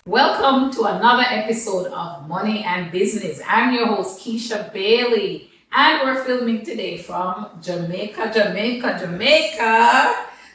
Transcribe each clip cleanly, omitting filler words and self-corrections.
Welcome to another episode of Money and Business. I'm your host, Keisha Bailey, and we're filming today from Jamaica.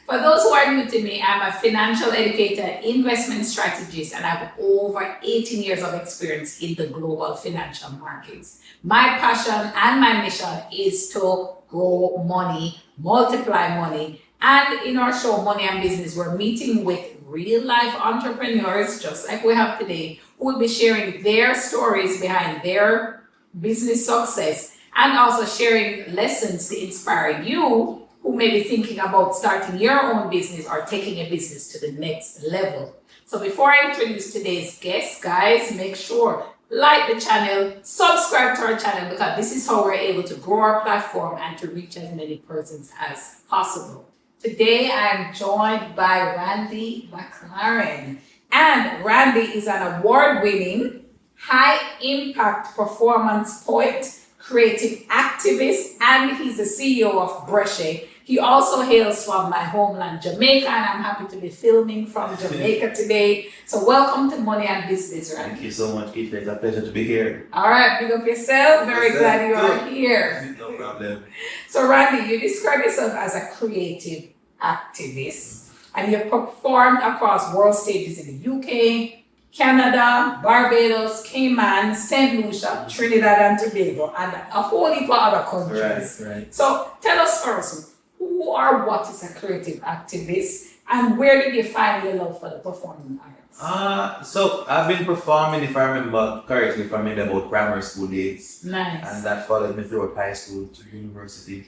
For those who are new to me, I'm a financial educator, investment strategist, and I have over 18 years of experience in the global financial markets. My passion and my mission is to grow money, multiply money, and in our show, Money and Business, we're meeting with real life entrepreneurs, just like we have today, who will be sharing their stories behind their business success and also sharing lessons to inspire you who may be thinking about starting your own business or taking a business to the next level. So before I introduce today's guest, guys, make sure like the channel, subscribe to our channel, because this is how we're able to grow our platform and to reach as many persons as possible. Today, I'm joined by Randy McLaren. And Randy is an award-winning, high-impact performance poet, creative activist, and he's the CEO of Bresheh. He also hails from my homeland, Jamaica, and I'm happy to be filming from Jamaica today. So welcome to Money and Business, Randy. Thank you so much, Keith. It's a pleasure to be here. All right, big up yourself. Very glad you are here. No problem. So Randy, you describe yourself as a creative activist, and you've performed across world stages in the UK, Canada, Barbados, Cayman, St. Lucia, Trinidad and Tobago, and a whole heap of other countries. Right. So tell us first, who or what is a creative activist, and where did you find your love for the performing arts? So I've been performing, if I remember correctly, from maybe about primary school days. Nice. And that followed me throughout high school to university.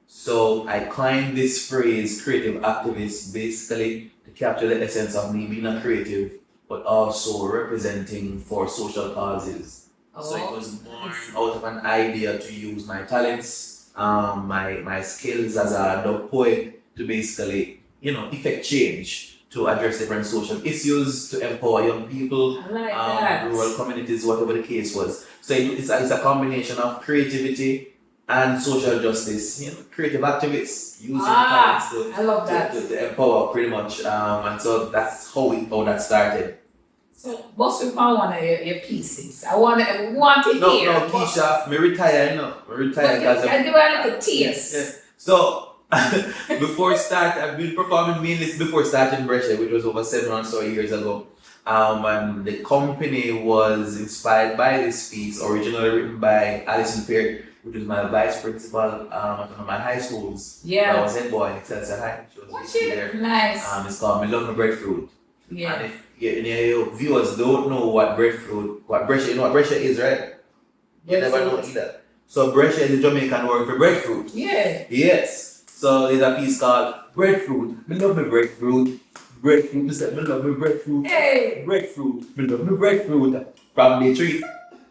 So I coined this phrase, creative activist, basically to capture the essence of me being a creative, but also representing for social causes. So it was born out of an idea to use my talents, my skills as a dog poet to basically, effect change, to address different social issues, to empower young people, rural communities, whatever the case was. So it's a combination of creativity and social justice, creative activists using talents to empower pretty much. And so that's how that started. So most people want your pieces. I want to hear. No, Keisha, me retire, Me retire. I do a little tears. Yeah. So I've been performing mainly before starting Bresheh, which was over 7 or so years ago. And the company was inspired by this piece, originally written by Alison Peart, which was my vice principal at one of my high schools. Yeah. I was head boy in Excelsior High. She was there. Nice. It's called Me Love My Breadfruit. Yeah. And if your viewers don't know what Bresheh, you know what Bresheh is, right? You never know either. So Bresheh is a Jamaican word for breadfruit. Yeah. Yes. So there's a piece called Breadfruit. Me love my breadfruit. Breadfruit. Me say me love my breadfruit. Hey. Breadfruit. Me love my breadfruit. From the tree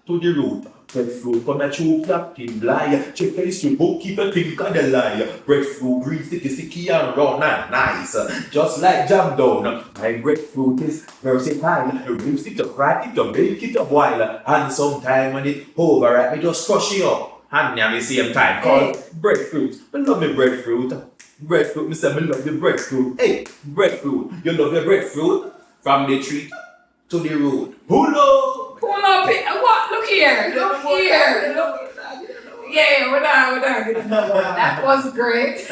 to the root. Breadfruit come a chew captain lie. Check the history book, keep a think of the lie. Breadfruit green, sticky and round and nice. Just like jam down. My breadfruit is versatile. Roast it up, fry it up, bake it up boil. And sometime when it over, me just crush it up. And at the same time, cause breadfruit. I love me breadfruit. Breadfruit, me say me love the breadfruit. Hey, breadfruit, you love your breadfruit? From the tree to the root. Pull up! What? Look here. Yeah, we're done. That was great.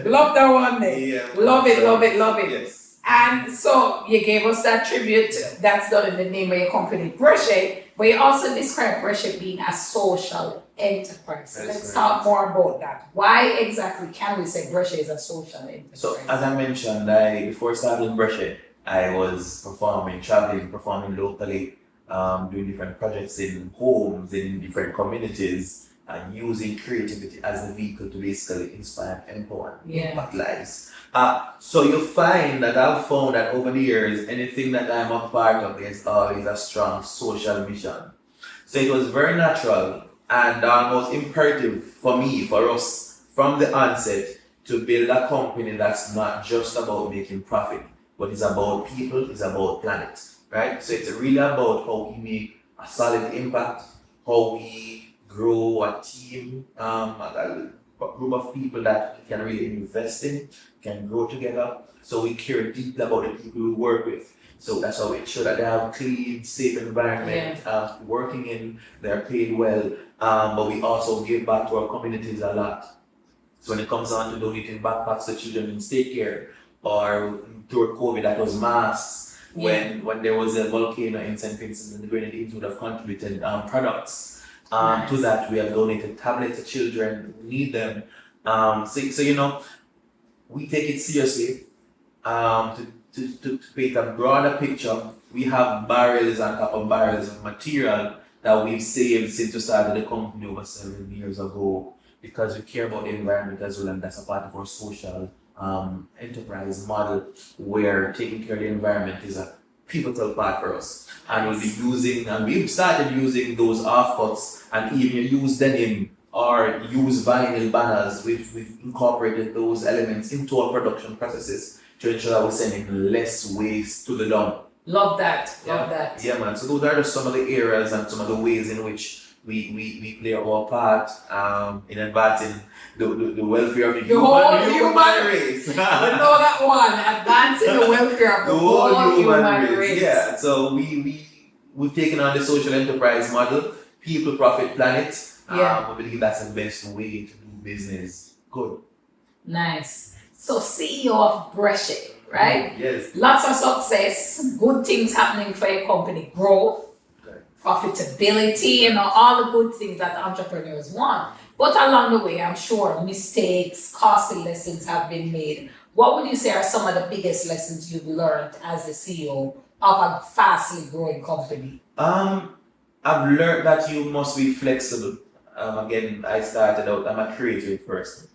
Love that one there. Yeah, love it. Yes. And so you gave us that tribute that's done in the name of your company, Bresheh, but you also described Bresheh being a social enterprise. So let's talk more about that. Why exactly can we say Bresheh is a social enterprise? So as I mentioned, before starting Bresheh, I was performing locally, doing different projects in homes, in different communities, and using creativity as a vehicle to basically inspire and empower impact lives. So you find that I've found that over the years, anything that I'm a part of, there's always a strong social mission. So it was very natural and almost imperative for us, from the onset, to build a company that's not just about making profit, but it's about people, it's about planet, right? So it's really about how we make a solid impact, how we grow a team, a group of people that can really invest in, can grow together. So we care deeply about the people we work with. So that's how we ensure that they have clean, safe environment, working in, they're paid well. But we also give back to our communities a lot. So when it comes on to donating backpacks to children in state care, or through COVID, that was masks. When there was a volcano in St. Vincent and the Grenadines would have contributed products to that. We have donated tablets to children who need them. So you know, we take it seriously. To paint a broader picture, we have barrels on top of barrels of material that we've saved since we started the company over 7 years ago, because we care about the environment as well, and that's a part of our social enterprise model, where taking care of the environment is a pivotal part for us. And we'll be using, and we've started using those offcuts, and even use denim or use vinyl banners. We've incorporated those elements into our production processes to ensure that we're sending less waste to the dump. Love that. Love that. Yeah, man. So those are just some of the areas and some of the ways in which we play our part in advancing the welfare of the human race. You know that one, advancing the welfare of the whole human race. Yeah. So we've taken on the social enterprise model, people, profit, planet. I believe that's the best way to do business. Good. Nice. So CEO of Bresheh, right? Yes. Lots of success, good things happening for your company, growth, profitability, you know, all the good things that entrepreneurs want. But along the way, I'm sure mistakes, costly lessons have been made. What would you say are some of the biggest lessons you've learned as the CEO of a fastly growing company? I've learned that you must be flexible. Again, I started out, I'm a creative person.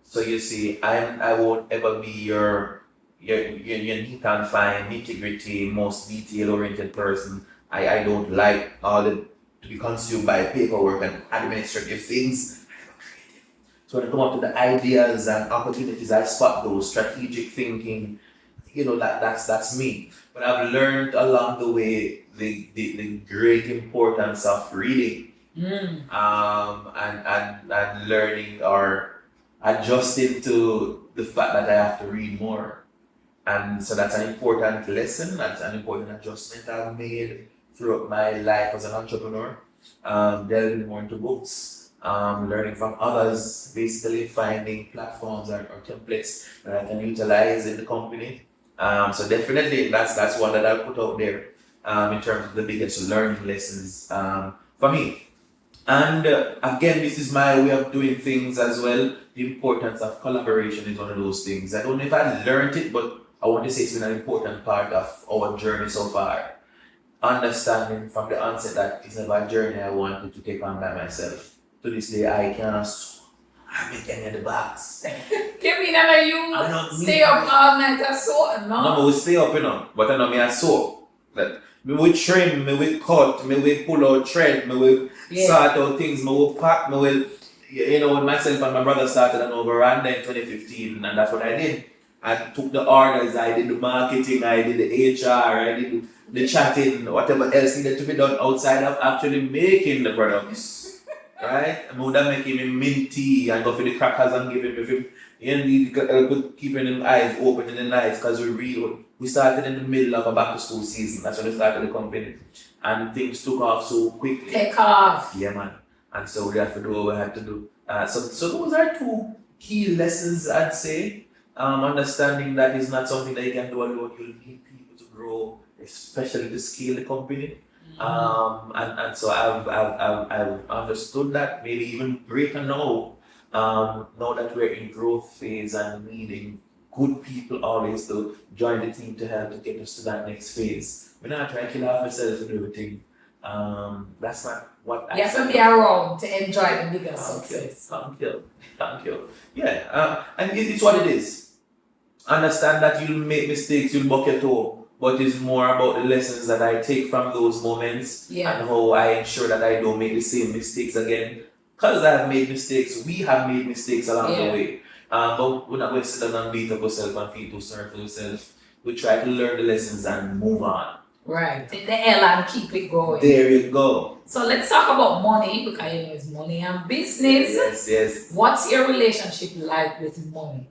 So you see, I won't ever be your neat and fine, nitty-gritty, most detail-oriented person. I don't like all the to be consumed by paperwork and administrative things. I'm creative. So when I come up to the ideas and opportunities, I spot those, strategic thinking, you know, that's me. But I've learned along the way the great importance of reading. And learning or adjusting to the fact that I have to read more. And so that's an important lesson, that's an important adjustment I've made throughout my life as an entrepreneur. Delving more into books, learning from others, basically finding platforms or templates that I can utilize in the company. So definitely that's one that I'll put out there in terms of the biggest learning lessons for me. And again, this is my way of doing things as well. The importance of collaboration is one of those things. I don't know if I learned it, but I want to say it's been an important part of our journey so far. Understanding from the onset that it's never a journey I wanted to take on by myself. To this day, I can't make any of the bags. Give me that, you stay up all night or so, no? No, we stay up, you know, but I know me I sew. Like, me will trim, me will cut, me will pull out thread, me will sort out things, me will pack, me will, you know, when myself and my brother started an overrun in 2015, and that's what I did. I took the orders, I did the marketing, I did the HR, I did the chatting, whatever else needed to be done outside of actually making the products. Right? I would have making him minty and go for the crackers and give him, you need keeping him eyes open in the night, because we started in the middle of a back to school season. That's when we started the company. And things took off so quickly. Take off. Yeah, man. And so we had to do what we had to do. So those are two key lessons, I'd say. Understanding that is not something that you can do alone. You'll need people to grow, especially to scale the company. And so I've understood that, maybe even greater now. Now that we're in growth phase and needing good people always to join the team to help to get us to that next phase. We're not trying to kill off myself and everything. That's not what I have to be around to enjoy the bigger success. Thank you. Yeah, and it's what it is. Understand that you'll make mistakes, you'll buck your toe, but it's more about the lessons that I take from those moments and how I ensure that I don't make the same mistakes again. Because I have made mistakes, we have made mistakes along the way. But we're not going to sit down and beat up ourselves and feel too sorry for ourselves. We try to learn the lessons and move on. Right. Take the L and keep it going. There you go. So let's talk about money, because you know it's money and business. Yes. What's your relationship like with money?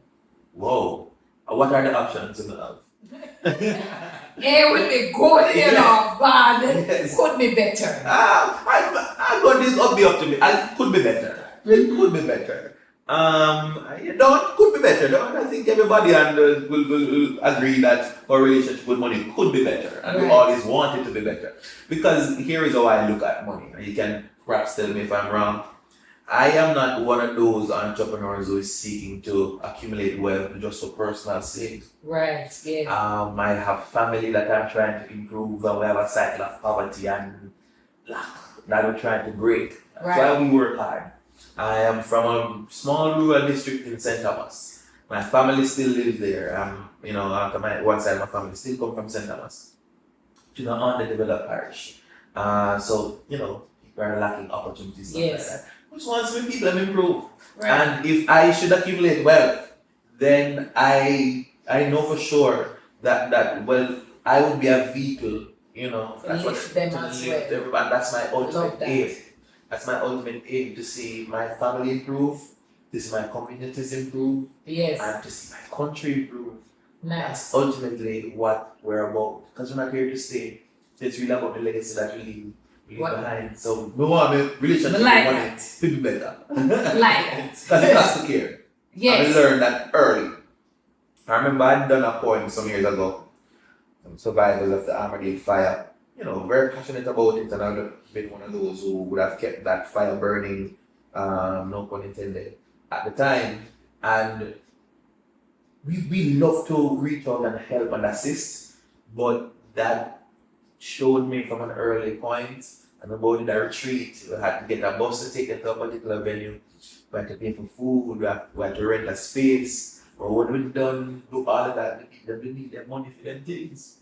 Whoa. What are the options in the life? A would be good, you know, bad. Yes. Could be better. I got this up to me. I could be better. It could be better. You know, it could be better. I think everybody will agree that our relationship with money could be better, and we Right. always want it to be better. Because here is how I look at money. And you can perhaps tell me if I'm wrong. I am not one of those entrepreneurs who is seeking to accumulate wealth just for personal sake. Right, yeah. I have family that I'm trying to improve, and we have a cycle of poverty and lack that we're trying to break. That's Right. why we work hard. I am from a small rural district in St. Thomas. My family still lives there. You know, after one side of my family still come from St. Thomas, which is an underdeveloped parish. So, you know, people are lacking opportunities, stuff Yes. like that. Which wants to people improve. Right. And if I should accumulate wealth, then I know for sure that wealth, I would be a vehicle, you know. That's Lift them to as lift well. everybody. That's my Love ultimate that. aim. That's my ultimate aim, to see my family improve, to see my communities improve, Yes. and to see my country improve. Nice. That's ultimately what we're about. Because we're not here to stay. It's really about the legacy that we leave What? behind. So we want a relationship Like with money that. to be better. Like that. Because it has to care. And I Yes. learned that early. I remember I'd done a poem some years ago, some survivors of the Armageddon fire. You know, very passionate about it, and I would have been one of those who would have kept that fire burning, no pun intended, at the time. And we love to reach out and help and assist, but that showed me from an early point. And about the retreat, we had to get a bus to take it to a particular venue. We had to pay for food, we had to rent a space. But when we done do all of that, the people that need their money for them things.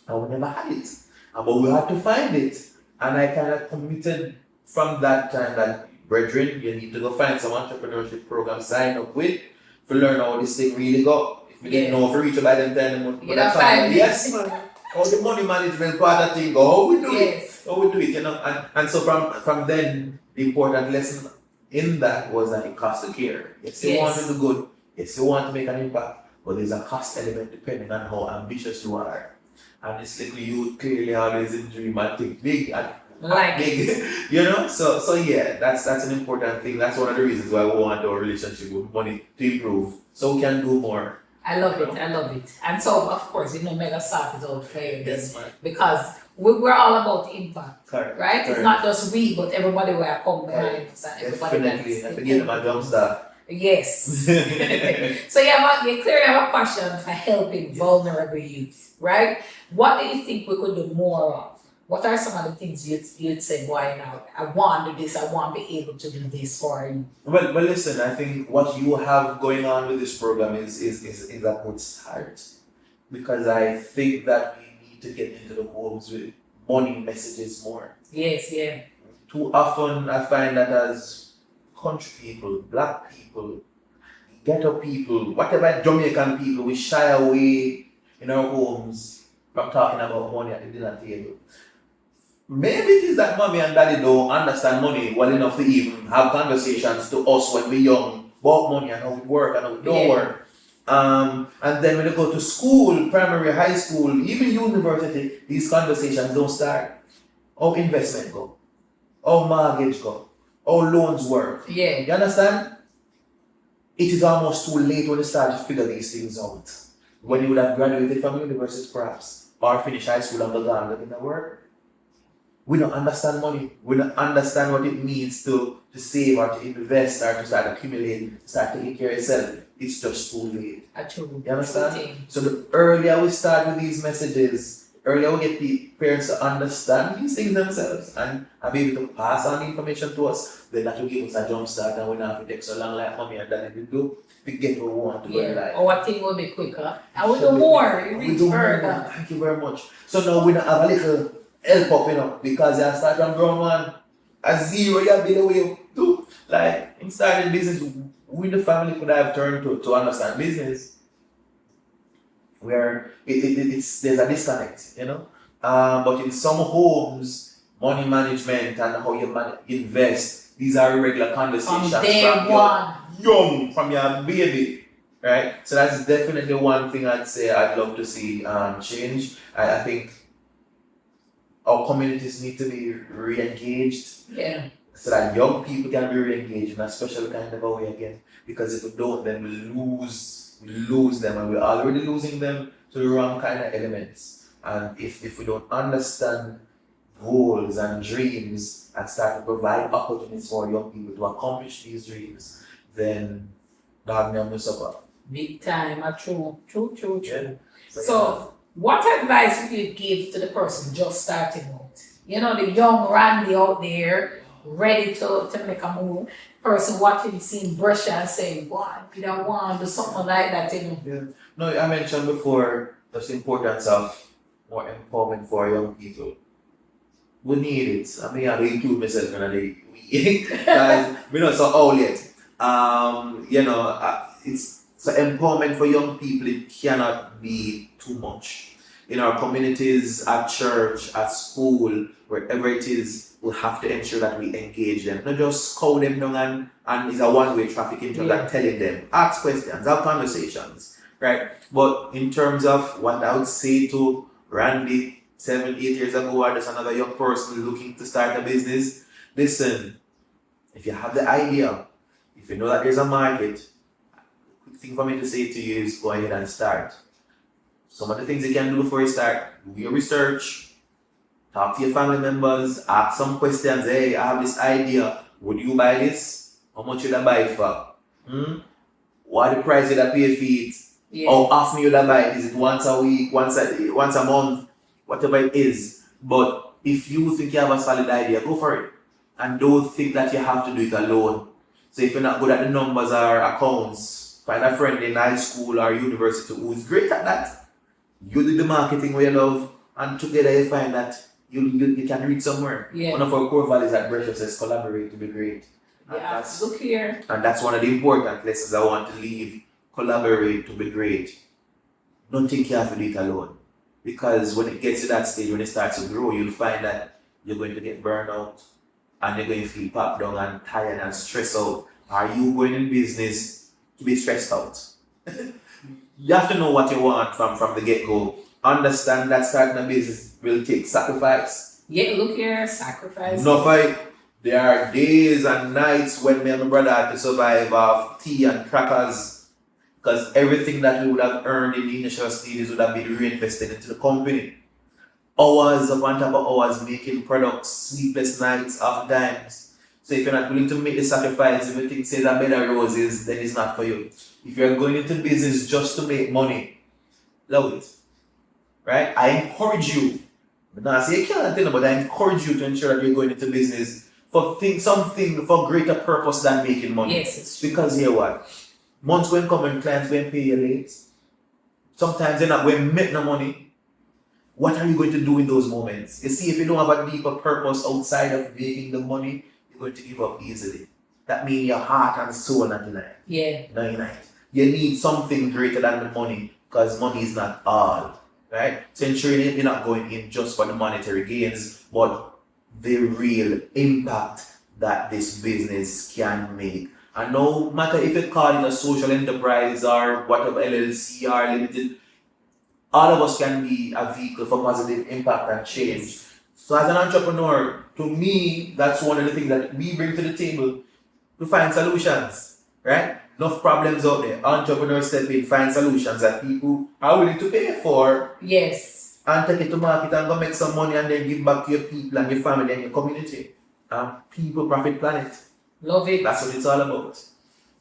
And we never had it. But we had to find it. And I kind of committed from that time that, brethren, you need to go find some entrepreneurship program, sign up with, to learn how this thing really go. If we didn't know if we reach by them time, You don't find it. yes, man. How the money management part of thing go, how we do it. Yes. How we do it, you know. And so from then, the important lesson in that was that it costs to care. Yes, you want to do good. Yes, you want to make an impact. But there's a cost element depending on how ambitious you are. And this little youth clearly always in dream and think big and Like big, you know. So yeah, that's an important thing. That's one of the reasons why we want our relationship with money to improve, so we can do more. I love it. I love it. And so, of course, you know, Mega Start is out for you Yes, man. because we're all about impact, Correct. right? It's Correct. not just we, but everybody will come behind us and everybody Definitely. I that's forget my jumpstart. Yes. So you clearly have a passion for helping vulnerable youth, right? What do you think we could do more of? What are some of the things you'd say, boy, now I want to do this, I want to be able to do this for you? Well, listen. I think what you have going on with this program is a good start, because I think that we need to get into the homes with money messages more. Yes, yeah. Too often, I find that as country people, black people, ghetto people, whatever Jamaican people, we shy away in our homes from talking about money at the dinner table. Maybe it is that mommy and daddy don't understand money well enough to even have conversations to us when we're young about money and how it work and how it don't work. And then when you go to school, primary, high school, even university, these conversations don't start. How investment go? How mortgage go? How loans work? Yeah. You understand? It is almost too late when you start to figure these things out. When you would have graduated from university perhaps, or finished high school and gone looking at work. We don't understand money. We don't understand what it means to save or to invest or to start accumulating, to start taking care of yourself. It's just too late. You understand? So the earlier we start with these messages, the earlier we get the parents to understand these things themselves and be able to pass on the information to us, then that will give us a jump start, and we don't have to take so long like mommy and daddy will do to get where we want to go in life. Our thing will be quicker. And we do more. We reach further. Thank you very much. So now we don't have a little help up, you know, because you start from ground one, a zero, you build away you do. Like, in starting business, we the family could have turned to understand business, where there's a disconnect, you know. But in some homes, money management and how you invest, these are regular conversations From day one. young, from your baby. right? So that's definitely one thing I'd say I'd love to see change. I think our communities need to be re-engaged. Yeah. So that young people can be re-engaged in a special kind of a way again. Because if we don't, then we lose them, and we're already losing them to the wrong kind of elements. And if we don't understand goals and dreams and start to provide opportunities for young people to accomplish these dreams, then dog me will suffer. Big time. True. Yeah. So, what advice would you give to the person just starting out? You know, the young Randy out there, ready to make a move. Person watching, seeing Bresheh and saying, "What? You don't want to do something like that, you know?" Yeah. No, I mentioned before the importance of more empowerment for young people. We need it. I mean, I include myself in the because we're not so old yet. It's so empowerment for young people. It cannot be too much. In our communities, at church, at school, wherever it is, we have to ensure that we engage them. Not just call them down and it's a one-way traffic in terms of telling them. Ask questions, have conversations, right? But in terms of what I would say to Randy 7-8 years ago, or just another young person looking to start a business, listen, if you have the idea, if you know that there's a market, quick thing for me to say to you is go ahead and start. Some of the things you can do before you start: do your research, talk to your family members, ask some questions. Hey, I have this idea. Would you buy this? How much would I buy it for? What the price would I pay for it? Yeah. How often would I buy it? Is it once a week, once a month, whatever it is? But if you think you have a solid idea, go for it. And don't think that you have to do it alone. So if you're not good at the numbers or accounts, find a friend in high school or university who is great at that. You do the marketing where you love, and together you find that you can reach somewhere. Yeah. One of our core values at Bresheh says collaborate to be great. Yeah, look here. And that's one of the important lessons I want to leave. Collaborate to be great. Don't think you have to do it alone. Because when it gets to that stage, when it starts to grow, you'll find that you're going to get burned out and you're going to feel popped down and tired and stressed out. Are you going in business to be stressed out? You have to know what you want from the get-go. Understand that starting a business will take sacrifice. Yeah, look here, sacrifice. No fight. There are days and nights when me and my brother had to survive off tea and crackers, because everything that we would have earned in the initial stages would have been reinvested into the company. Hours upon top of hours making products, sleepless nights, oftentimes. So if you're not willing to make the sacrifice, if you think say that bed of roses, then it's not for you. If you're going into business just to make money, love it. Right? I encourage you. But not say you can't tell them, but I encourage you to ensure that you're going into business for something for greater purpose than making money. Yes, it's true. Because here what? Months going to come and clients going to pay you late. Sometimes they're not going to make no money. What are you going to do in those moments? You see, if you don't have a deeper purpose outside of making the money, you're going to give up easily. That means your heart and soul not unite. Yeah. Not unite. You need something greater than the money, because money is not all. Right? So ensuring you're not going in just for the monetary gains, but the real impact that this business can make. And no matter if you call it a social enterprise or whatever, LLC or limited, all of us can be a vehicle for positive impact and change. Yes. So as an entrepreneur, to me, that's one of the things that we bring to the table, to find solutions, right? Enough problems out there. Entrepreneurs step in, find solutions that people are willing to pay for. Yes. And take it to market and go make some money and then give back to your people and your family and your community. People, profit, planet. Love it. That's what it's all about.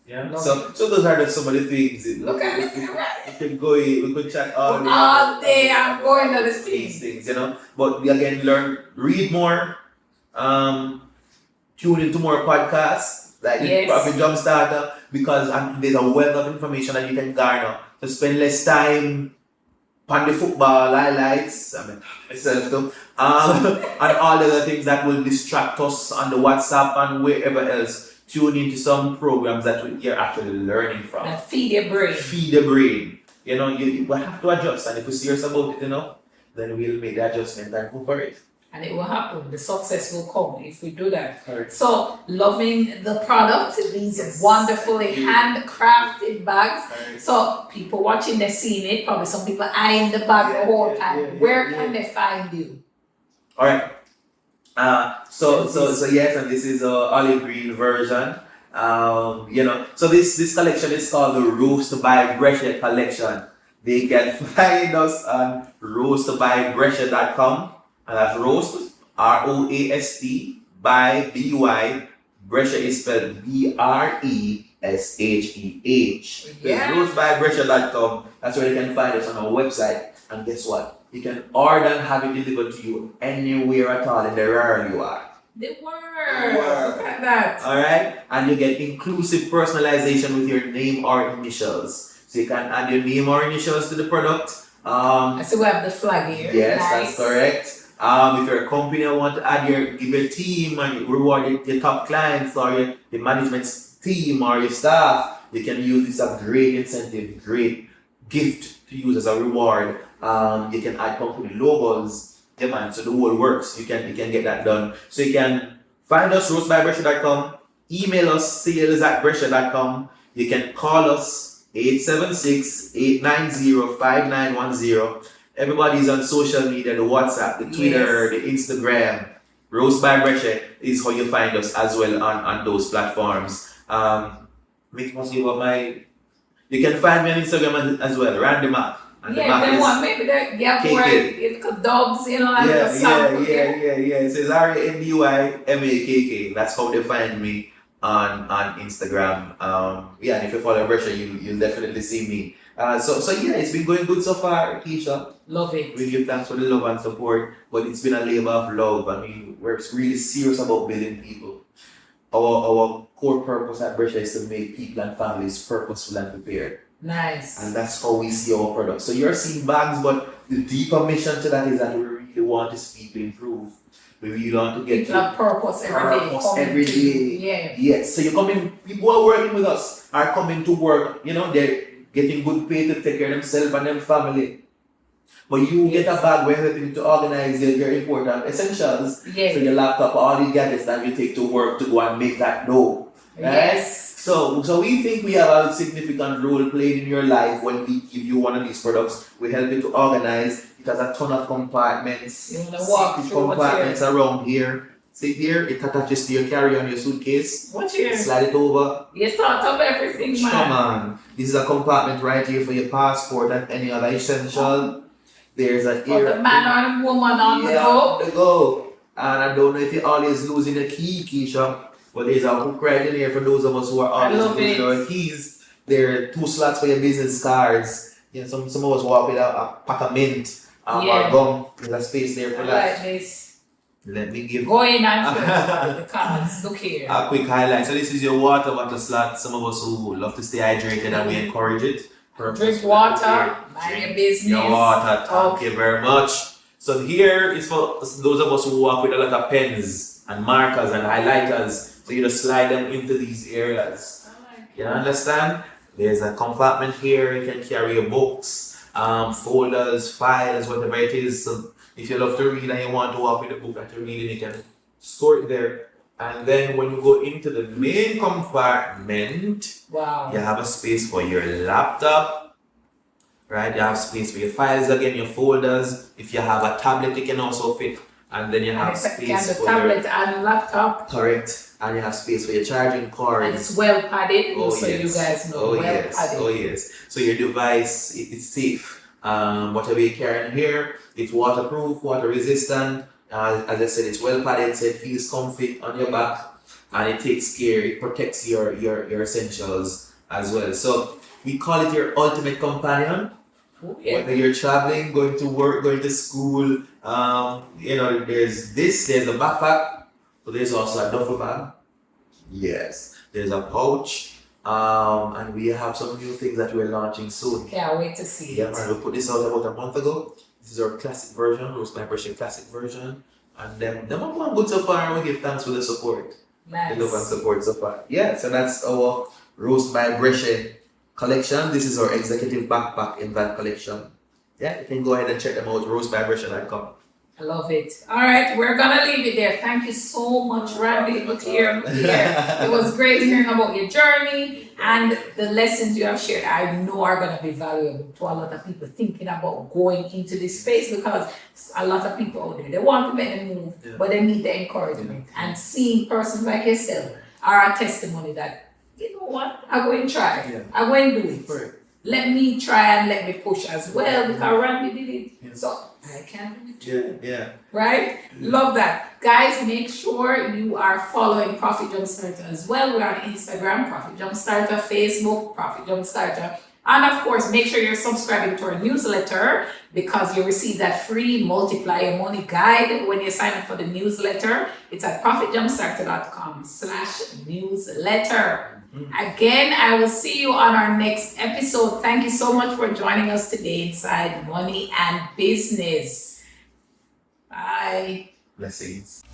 Yeah. Love So those are just some of the things. Look at it. We could go in, we could chat all day. All day I'm going to the These things. things, But we again read more, tune into more podcasts like the Yes. Profit Jumpstarter, because there's a wealth of information that you can garner to spend less time on the football highlights, myself too, and all the other things that will distract us on the WhatsApp and wherever else. Tune into some programs that you're actually learning from. That feed your brain. Feed the brain. You have to adjust, and if we're serious about it, then we'll make the adjustment and go for it. And it will happen. The success will come if we do that. Correct. So, loving the product, these Yes. wonderfully handcrafted bags. Correct. So, people watching, they're seeing it. Probably some people eyeing the bag the whole time. Where can they find you? All right. So yes, and this is a olive green version. So this collection is called the Roast by Bresheh collection. They can find us on roastbybresheh.com, and that's roast ROAST by BY. Bresheh is spelled BRESHEH. Yeah. It's roastbybresheh.com. That's where you can find us on our website. And guess what? You can order and have it delivered to you anywhere at all in the world you are. The word. Look at that. Alright? And you get inclusive personalization with your name or initials. So you can add your name or initials to the product. I see we have the flag here. Yes, Nice. that's correct. If you're a company and want to add give your team and you reward your top clients or your management team or your staff, you can use this as a great incentive, great gift to use as a reward. You can add company logos, yeah man, so the whole works. You can get that done. So you can find us roastbybresheh.com, email us sales@bresheh.com. You can call us 876-890-5910. Everybody's on social media, the WhatsApp, the Twitter, the Instagram. Roast by Bresheh is how you find us as well on those platforms. You can find me on Instagram as well, Randy Mac. And They want maybe that dubs, like a sample. Yeah. It says RANDYMAKK. That's how they find me on Instagram. And if you follow Bresheh, you'll definitely see me. So it's been going good so far, Keisha. Love it. We give thanks for the love and support, but it's been a labor of love. I mean, we're really serious about building people. Our core purpose at Bresheh is to make people and families purposeful and prepared. Nice. And that's how we see our products. So you're seeing bags, but the deeper mission to that is that we really want to see people improve. We really want to get people have purpose every day. Yeah. Yes. So you come in, people who are working with us are coming to work, they're getting good pay to take care of themselves and their family. But you get a bag, we're helping to organize your important essentials. Yes. So your laptop, all the gadgets that you take to work to go and make that dough. Right? Yes. So we think we have a significant role played in your life when we give you one of these products. We help you to organize. It has a ton of compartments. You want to walk through compartments around here. See here, it attaches to your carry-on, your suitcase. What's here? Slide it over. You thought of everything, man. Come on. This is a compartment right here for your passport and any other essential. There's an area. For the man or the woman on the go. And I don't know if you're always losing a key, Keisha. But there's a hook right in here for those of us who are always losing our keys. There are 2 slots for your business cards. Some of us walk with a pack of mint or gum. There's a space there for that. Like this. Let me give go in and show the cards. Look here. A quick highlight. So this is your water bottle slot. Some of us who love to stay hydrated and we encourage it. Drink water. Mind your business. Your water. Thank you very much. So here is for those of us who work with a lot of pens and markers and highlighters. So you just slide them into these areas. You understand? There's a compartment here. You can carry your books, folders, files, whatever it is. So if you love to read and you want to work with the book that you're reading, you can store it there. And then when you go into the main compartment, you have a space for your laptop. Right? You have space for your files again, your folders. If you have a tablet, it can also fit. And then you have space for tablet and laptop. Correct. And you have space for your charging cord. And it's well padded, so you guys know. Padded. Oh yes. So your device, it's safe. Whatever you carry in here, it's waterproof, water resistant. As I said, it's well padded, so it feels comfy on your back, and it takes care, it protects your essentials as well. So we call it your ultimate companion. Whether you're traveling, going to work, going to school, there's a backpack, but there's also a duffel bag. Yes, there's a pouch, and we have some new things that we're launching soon. Can't wait to see it. Yeah, man, we put this out about a month ago. This is our classic version, Roast by Bresheh classic version, and them are going good so far, and we give thanks for the support. Nice. The love and support so far. Yeah, so that's our Roast by Bresheh collection. This is our executive backpack in that collection. Yeah, you can go ahead and check them out, roastbybresheh.com. I love it. All right, we're gonna leave it there. Thank you so much, Randy. Look here. It was great hearing about your journey and the lessons you have shared. I know are gonna be valuable to a lot of people thinking about going into this space, because a lot of people out there, they want to make the move, but they need the encouragement. And seeing persons like yourself are a testimony that, you know what, I'm going to try. I'm going to do it. Right. Let me try and let me push as well, because Randy did it. So I can do it too. Yeah. Right? Love that. Guys, make sure you are following Profit Jumpstarter as well. We're on Instagram, Profit Jumpstarter, Facebook, Profit Jumpstarter. And of course, make sure you're subscribing to our newsletter, because you receive that free Multiply Your Money guide when you sign up for the newsletter. It's at profitjumpstarter.com/newsletter. Again, I will see you on our next episode. Thank you so much for joining us today inside Money and Business. Bye. Blessings.